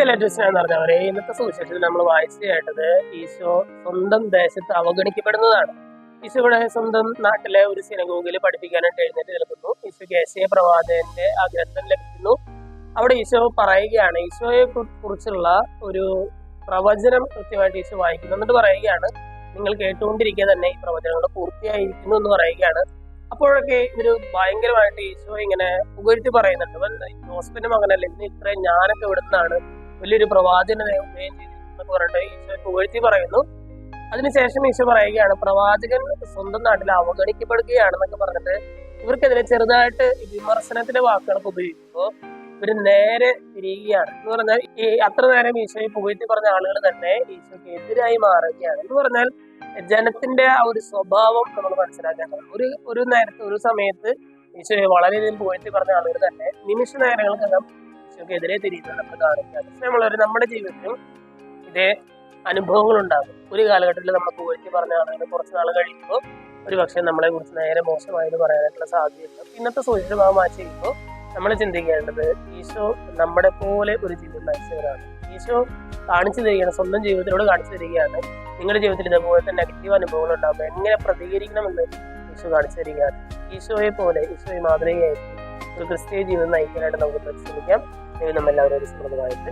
എന്ന് പറഞ്ഞവരെ ഇന്നത്തെ സുവിശേഷത്തിൽ നമ്മൾ വായിച്ചു കേട്ടത് ഈശോ സ്വന്തം ദേശത്ത് അവഗണിക്കപ്പെടുന്നതാണ്. ഈശോ ഇവിടെ സ്വന്തം നാട്ടിലെ ഒരു സിനഗോഗിൽ പഠിപ്പിക്കാനായിട്ട് എഴുന്നേറ്റ് നിൽക്കുന്നു. ഈശോയ്ക്ക് യെശയ്യാ പ്രവാചകന്റെ ആ ഗ്രന്ഥം ലഭിക്കുന്നു. അവിടെ ഈശോ പറയുകയാണ്, ഈശോയെ കുറിച്ചുള്ള ഒരു പ്രവചനം കൃത്യമായിട്ട് ഈശോ വായിക്കുന്നു. എന്നിട്ട് പറയുകയാണ്, നിങ്ങൾ കേട്ടുകൊണ്ടിരിക്കുക തന്നെ ഈ പ്രവചനങ്ങൾ പൂർത്തിയായിരിക്കുന്നു എന്ന് പറയുകയാണ്. അപ്പോഴൊക്കെ ഇവര് ഭയങ്കരമായിട്ട് ഈശോ ഇങ്ങനെ പുകഴ്ത്തി പറയുന്നുണ്ട്. ജോസഫിന്റെ മകനല്ലേ, ഇന്ന് ഇത്രയും ഞാനൊക്കെ ഇവിടുന്നാണ് വലിയൊരു പ്രവാചകനെ ഉദയം ചെയ്തിരിക്കുന്നൊക്കെ പറഞ്ഞിട്ട് ഈശോ പുകഴ്ത്തി പറയുന്നു. അതിനുശേഷം ഈശോ പറയുകയാണ്, പ്രവാചകൻ സ്വന്തം നാട്ടിൽ അവഗണിക്കപ്പെടുകയാണെന്നൊക്കെ പറഞ്ഞിട്ട് ഇവർക്കെതിരെ ചെറുതായിട്ട് വിമർശനത്തിന്റെ വാക്കുകളൊക്കെ ഉപയോഗിക്കുമ്പോൾ ഇവര് നേരെ തിരിയുകയാണ്. എന്ന് പറഞ്ഞാൽ ഈ അത്ര നേരം ഈശോയെ പുകഴ്ത്തി പറഞ്ഞ ആളുകൾ തന്നെ ഈശോയ്ക്ക് എതിരായി മാറുകയാണ്. എന്ന് പറഞ്ഞാൽ ജനത്തിന്റെ ആ ഒരു സ്വഭാവം നമ്മൾ മനസ്സിലാക്കേണ്ടത്. ഒരു നേരത്തെ ഒരു സമയത്ത് ഈശോയെ വളരെയധികം പുകഴ്ത്തി പറഞ്ഞ ആളുകൾ തന്നെ നിമിഷ നേരങ്ങൾക്കകം ഈശോയ്ക്ക് എതിരെ തിരിയുന്നത് നമ്മൾ കാണുകയാണ്. നമ്മുടെ ജീവിതത്തിലും ഇതേ അനുഭവങ്ങൾ ഉണ്ടാകും. ഒരു കാലഘട്ടത്തിൽ നമ്മൾ പുകഴ്ത്തി പറഞ്ഞ ആളുകൾ കുറച്ച് നാൾ കഴിയുമ്പോൾ ഒരു പക്ഷേ നമ്മളെ കുറിച്ച് നേരെ മോശമായെന്ന് പറയാനായിട്ടുള്ള സാധ്യതയുണ്ട്. ഇന്നത്തെ സുവിശേഷ ഭാഗം വായിച്ചിരിക്കുമ്പോൾ നമ്മൾ ചിന്തിക്കേണ്ടത് ഈശോ നമ്മുടെ പോലെ ഒരു ജീവിതം നയിച്ചവരാണ്. ഈശോ കാണിച്ചു തരികയാണ്, സ്വന്തം ജീവിതത്തിലൂടെ കാണിച്ചു തരികയാണ്. നിങ്ങളുടെ ജീവിതത്തിൽ ഇതേപോലത്തെ നെഗറ്റീവ് അനുഭവങ്ങൾ ഉണ്ടാകുമ്പോൾ എങ്ങനെ പ്രതികരിക്കണമെന്ന് ഈശോ കാണിച്ചു തരികയാണ്. ഈശോയെ പോലെ, ഈശോയെ മാതൃകയായിട്ട് ഒരു ക്രിസ്തീയ ജീവിതം നയിക്കാനായിട്ട് നമുക്ക് പരിശ്രമിക്കാം. ദൈവം നമ്മളെല്ലാവരും സമൃദ്ധമായിട്ട്